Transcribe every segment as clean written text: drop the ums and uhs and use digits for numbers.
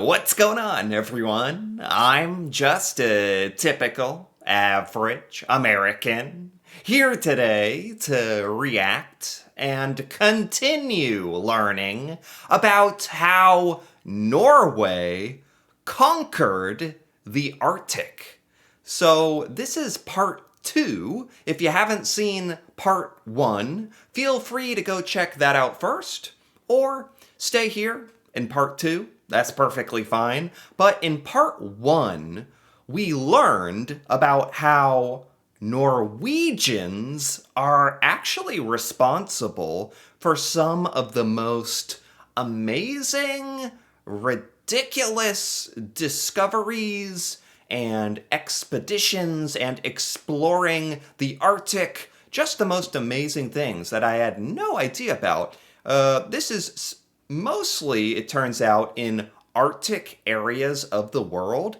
What's going on, everyone? I'm just a typical, average American here today to react and continue learning about how Norway conquered the Arctic. So, this is part two. If you haven't seen part one, feel free to go check that out first, or stay here in part two. That's perfectly fine. But in part one, we learned about how Norwegians are actually responsible for some of the most amazing, ridiculous discoveries and expeditions and exploring the Arctic. Just the most amazing things that I had no idea about. This is mostly, it turns out, in Arctic areas of the world.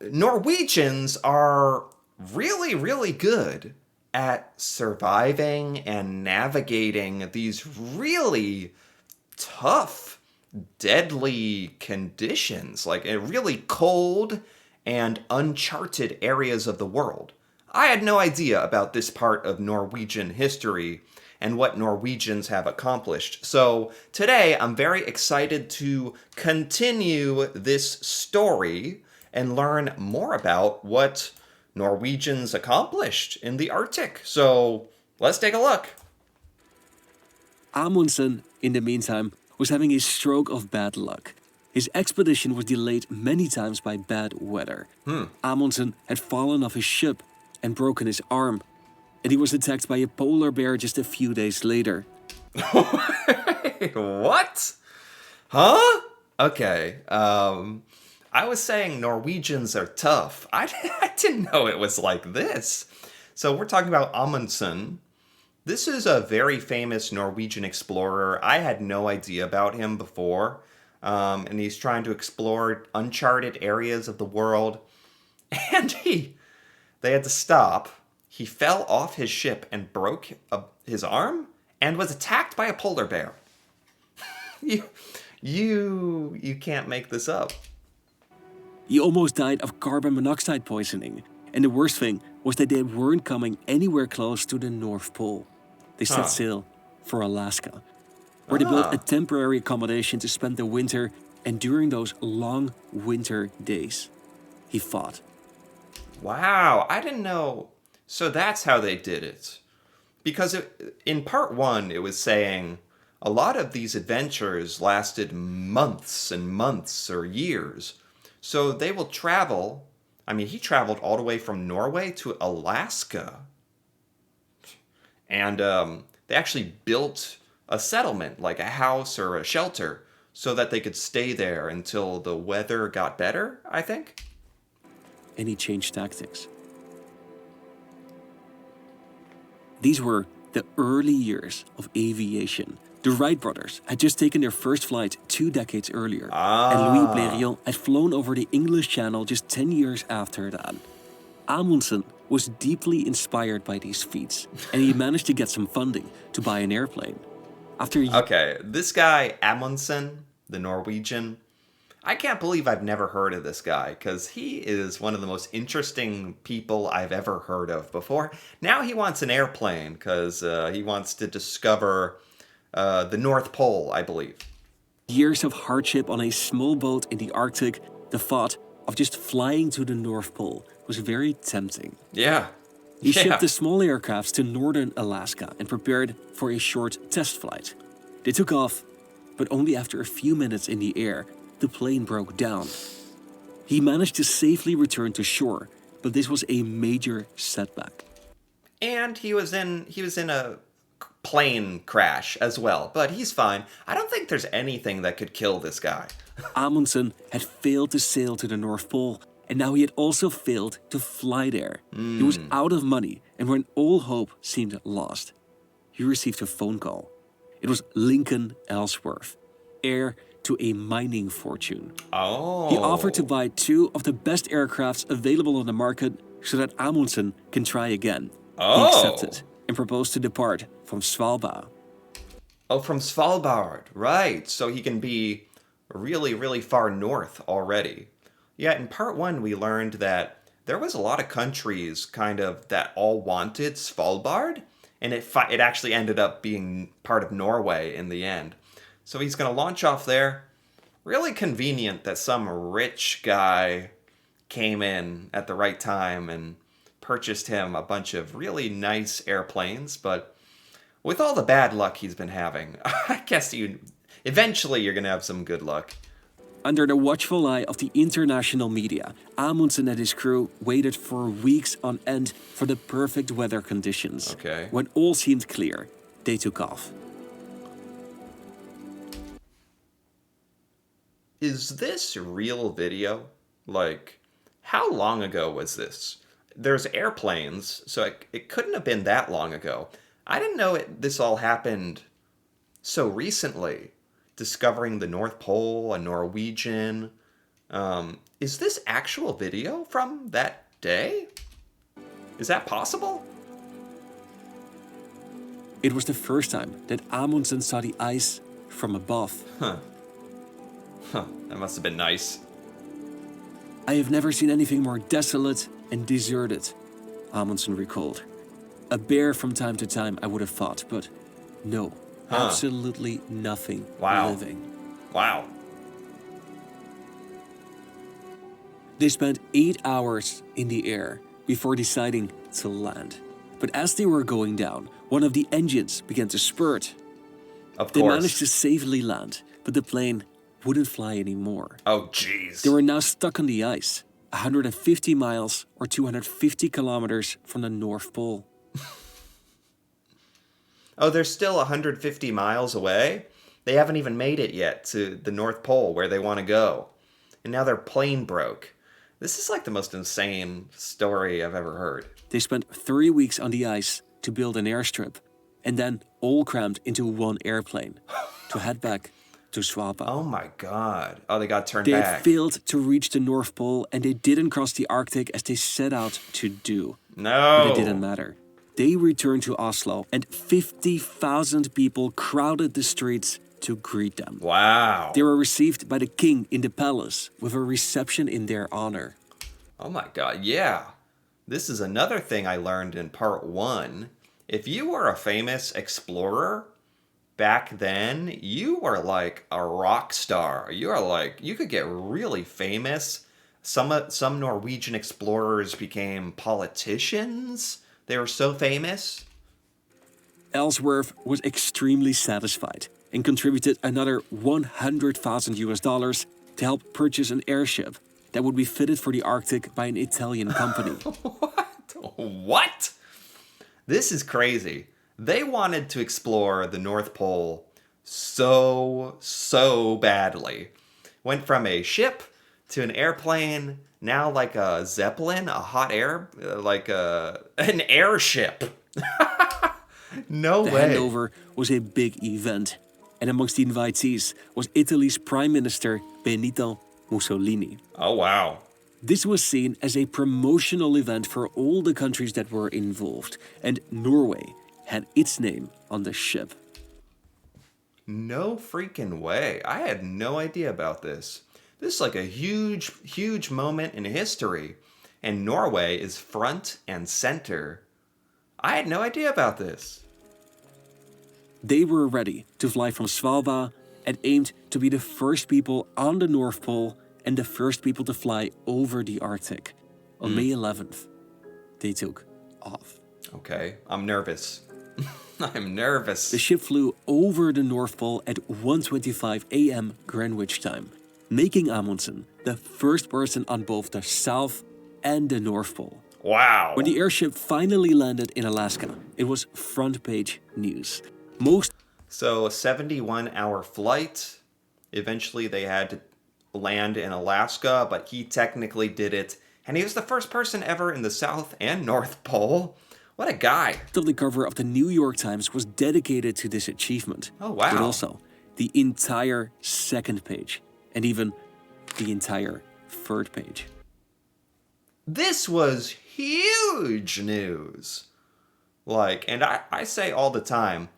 Norwegians are really, really good at surviving and navigating these really tough, deadly conditions, like really cold and uncharted areas of the world. I had no idea about this part of Norwegian history and what Norwegians have accomplished. So today I'm very excited to continue this story and learn more about what Norwegians accomplished in the Arctic. So let's take a look. Amundsen, in the meantime, was having a stroke of bad luck. His expedition was delayed many times by bad weather. Amundsen had fallen off his ship and broken his arm, and he was attacked by a polar bear just a few days later. What? Huh? Okay. I was saying Norwegians are tough. I didn't know it was like this. So we're talking about Amundsen. This is a very famous Norwegian explorer. I had no idea about him before. And he's trying to explore uncharted areas of the world. And they had to stop. He fell off his ship and broke his arm and was attacked by a polar bear. You can't make this up. He almost died of carbon monoxide poisoning, and the worst thing was that they weren't coming anywhere close to the North Pole. They set sail for Alaska, where they built a temporary accommodation to spend the winter, and during those long winter days, he fought. Wow, I didn't know. So that's how they did it. Because in part one, it was saying a lot of these adventures lasted months and months or years. So they will travel. I mean, he traveled all the way from Norway to Alaska. And they actually built a settlement, like a house or a shelter, so that they could stay there until the weather got better, I think. And he changed tactics. These were the early years of aviation. The Wright brothers had just taken their first flight 2 decades earlier, and Louis Blériot had flown over the English Channel just 10 years after that. Amundsen was deeply inspired by these feats, and he managed to get some funding to buy an airplane. Okay, this guy, Amundsen, the Norwegian, I can't believe I've never heard of this guy, because he is one of the most interesting people I've ever heard of before. Now he wants an airplane, because he wants to discover the North Pole, I believe. Years of hardship on a small boat in the Arctic, the thought of just flying to the North Pole was very tempting. Yeah. He shipped the small aircrafts to northern Alaska and prepared for a short test flight. They took off, but only after a few minutes in the air, the plane broke down. He managed to safely return to shore, but this was a major setback. And he was in a plane crash as well, but he's fine. I don't think there's anything that could kill this guy. Amundsen had failed to sail to the North Pole, and now he had also failed to fly there. He was out of money, and when all hope seemed lost, he received a phone call. It was Lincoln Ellsworth, heir to a mining fortune. Oh. He offered to buy 2 of the best aircrafts available on the market so that Amundsen can try again. He accepted and proposed to depart from Svalbard. Oh, from Svalbard, right. So he can be really, really far north already. Yet in part one, we learned that there was a lot of countries kind of that all wanted Svalbard, and it actually ended up being part of Norway in the end. So he's going to launch off there. Really convenient that some rich guy came in at the right time and purchased him a bunch of really nice airplanes, but with all the bad luck he's been having, I guess eventually you're going to have some good luck. Under the watchful eye of the international media, Amundsen and his crew waited for weeks on end for the perfect weather conditions. Okay. When all seemed clear, they took off. Is this real video? Like, how long ago was this? There's airplanes, so it couldn't have been that long ago. I didn't know this all happened so recently. Discovering the North Pole, a Norwegian. Is this actual video from that day? Is that possible? It was the first time that Amundsen saw the ice from above. Huh, that must have been nice. I have never seen anything more desolate and deserted, Amundsen recalled. A bear from time to time, I would have thought, but no, absolutely nothing living. Wow. They spent 8 hours in the air before deciding to land. But as they were going down, one of the engines began to spurt. Of They course. managed to safely land, but the plane wouldn't fly anymore. Oh, jeez. They were now stuck on the ice, 150 miles or 250 kilometers from the North Pole. Oh, they're still 150 miles away? They haven't even made it yet to the North Pole where they want to go. And now their plane broke. This is like the most insane story I've ever heard. They spent 3 weeks on the ice to build an airstrip, and then all crammed into one airplane to head back to Svalbard. Oh my god. Oh, they got turned They back. had failed to reach the North Pole, and they didn't cross the Arctic as they set out to do. No. But it didn't matter. They returned to Oslo, and 50,000 people crowded the streets to greet them. Wow. They were received by the king in the palace with a reception in their honor. Oh my god, yeah. This is another thing I learned in part one. If you were a famous explorer back then, you were like a rock star. You could get really famous. Some Norwegian explorers became politicians. They were so famous. Ellsworth was extremely satisfied and contributed another 100,000 US dollars to help purchase an airship that would be fitted for the Arctic by an Italian company. What? This is crazy. They wanted to explore the North Pole so badly. Went from a ship to an airplane, now like a Zeppelin, a hot air, an airship. No The way. handover was a big event, and amongst the invitees was Italy's Prime Minister Benito Mussolini. Oh, wow. This was seen as a promotional event for all the countries that were involved, and Norway had its name on the ship. No freaking way. I had no idea about this. This is like a huge moment in history, and Norway is front and center. I had no idea about this. They were ready to fly from Svalbard and aimed to be the first people on the North Pole and the first people to fly over the Arctic. On May 11th, they took off. Okay, I'm nervous. I'm nervous. The ship flew over the North Pole at 1:25 a.m. Greenwich time, making Amundsen the first person on both the South and the North Pole. Wow. When the airship finally landed in Alaska, it was front page news. So a 71-hour flight. Eventually they had to land in Alaska, but he technically did it. And he was the first person ever in the South and North Pole. What a guy. Of the cover of the New York Times was dedicated to this achievement. Oh, wow. But also the entire second page and even the entire third page. This was huge news. And I say all the time,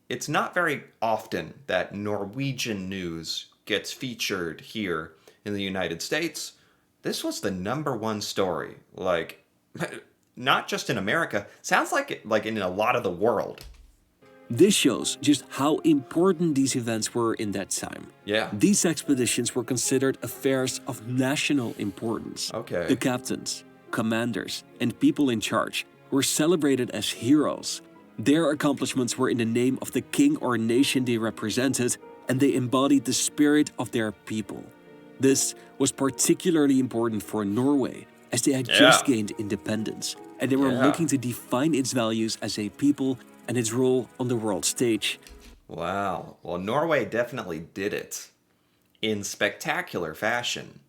it's not very often that Norwegian news gets featured here in the United States, this was the #1 story. Like, not just in America, sounds like in a lot of the world. This shows just how important these events were in that time. Yeah. These expeditions were considered affairs of national importance. Okay. The captains, commanders, and people in charge were celebrated as heroes. Their accomplishments were in the name of the king or nation they represented, and they embodied the spirit of their people. This was particularly important for Norway, as they had just gained independence, and they were looking to define its values as a people and its role on the world stage. Wow. Well, Norway definitely did it in spectacular fashion.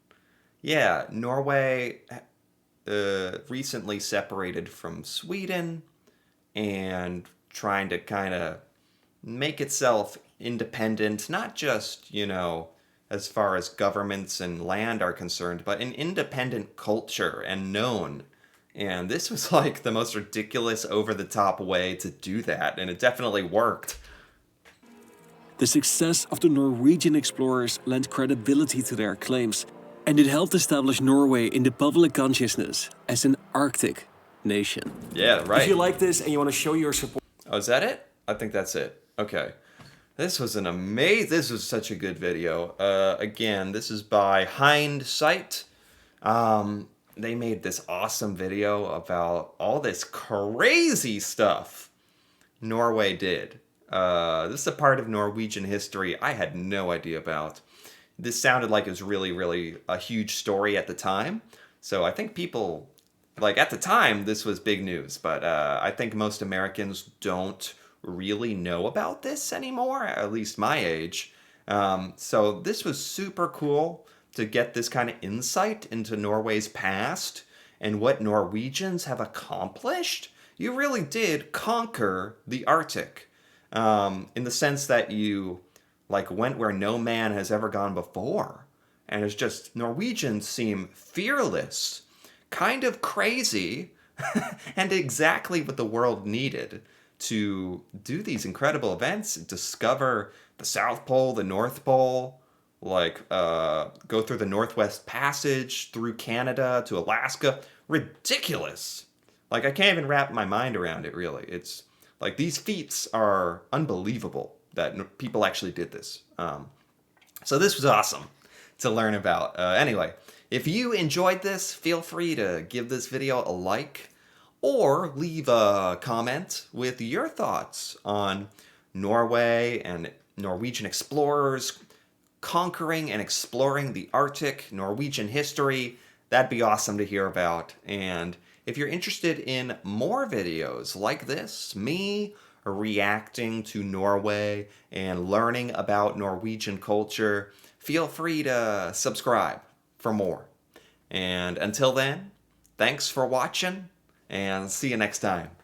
Yeah, Norway recently separated from Sweden and trying to kind of make itself independent, not just, as far as governments and land are concerned, but an independent culture and known. And this was like the most ridiculous, over-the-top way to do that, and it definitely worked. The success of the Norwegian explorers lent credibility to their claims, and it helped establish Norway in the public consciousness as an Arctic nation. Yeah, right. If you like this and you want to show your support... Oh, is that it? I think that's it. Okay. This was such a good video. Again, this is by Hindsight. They made this awesome video about all this crazy stuff Norway did. This is a part of Norwegian history I had no idea about. This sounded like it was really, really a huge story at the time. So I think people, at the time, this was big news. But I think most Americans don't really know about this anymore, at least my age. So this was super cool to get this kind of insight into Norway's past and what Norwegians have accomplished. You really did conquer the Arctic, in the sense that you went where no man has ever gone before. And it's just, Norwegians seem fearless, kind of crazy, and exactly what the world needed to do these incredible events, discover the South Pole, the North Pole, go through the Northwest Passage, through Canada to Alaska. Ridiculous. I can't even wrap my mind around it, really. It's these feats are unbelievable that people actually did this. So this was awesome to learn about. Anyway, if you enjoyed this, feel free to give this video a like or leave a comment with your thoughts on Norway and Norwegian explorers conquering and exploring the Arctic, Norwegian history. That'd be awesome to hear about. And if you're interested in more videos like this, me reacting to Norway and learning about Norwegian culture, feel free to subscribe for more. And until then, thanks for watching, and see you next time.